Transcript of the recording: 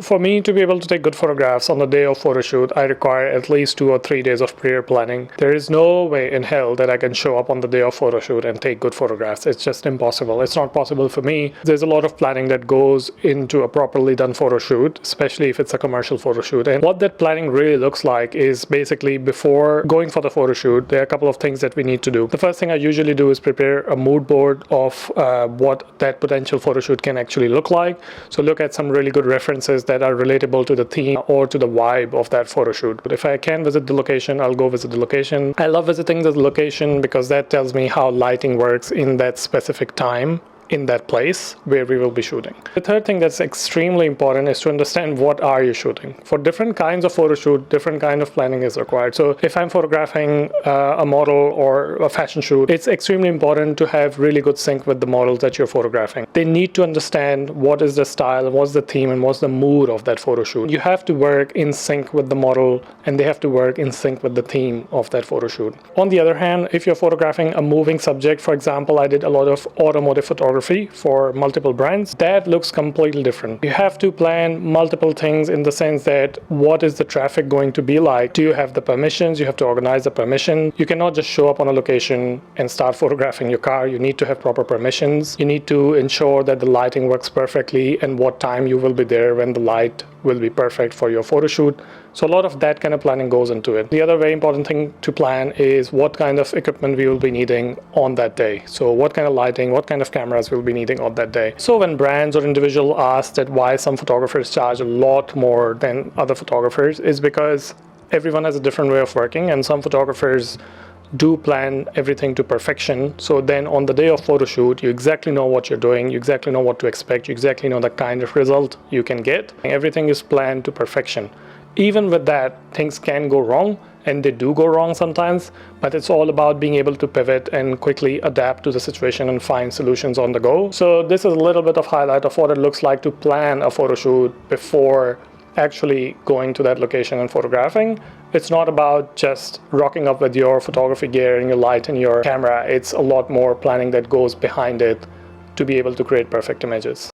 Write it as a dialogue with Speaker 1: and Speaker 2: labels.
Speaker 1: So for me to be able to take good photographs on the day of photo shoot, I require at least 2 or 3 days of prior planning. There is no way in hell that I can show up on the day of photo shoot and take good photographs. It's just impossible. It's not possible for me. There's a lot of planning that goes into a properly done photo shoot, especially if it's a commercial photo shoot. And what that planning really looks like is basically before going for the photo shoot, there are a couple of things that we need to do. The first thing I usually do is prepare a mood board of what that potential photo shoot can actually look like. So look at some really good references that are relatable to the theme or to the vibe of that photo shoot. But if I can visit the location, I'll go visit the location. I love visiting the location because that tells me how lighting works in that specific time in that place where we will be shooting. The third thing that's extremely important is to understand what are you shooting. For different kinds of photo shoot, different kind of planning is required. So if I'm photographing a model or a fashion shoot, it's extremely important to have really good sync with the models that you're photographing. They need to understand what is the style, what's the theme, and what's the mood of that photo shoot. You have to work in sync with the model, and they have to work in sync with the theme of that photo shoot. On the other hand, if you're photographing a moving subject, for example, I did a lot of automotive photography for multiple brands, that looks completely different. You have to plan multiple things in the sense that what is the traffic going to be like? Do you have the permissions? You have to organize the permission. You cannot just show up on a location and start photographing your car. You need to have proper permissions. You need to ensure that the lighting works perfectly and what time you will be there when the light will be perfect for your photo shoot. So a lot of that kind of planning goes into it. The other very important thing to plan is what kind of equipment we will be needing on that day. So what kind of lighting, what kind of cameras we'll be needing on that day. So when brands or individuals ask that why some photographers charge a lot more than other photographers, is because everyone has a different way of working, and some photographers do plan everything to perfection. So then on the day of photo shoot, you exactly know what you're doing, you exactly know what to expect, you exactly know the kind of result you can get. Everything is planned to perfection. Even with that, things can go wrong, and they do go wrong sometimes, but it's all about being able to pivot and quickly adapt to the situation and find solutions on the go. So this is a little bit of highlight of what it looks like to plan a photo shoot before actually going to that location and photographing. It's not about just rocking up with your photography gear and your light and your camera. It's a lot more planning that goes behind it to be able to create perfect images.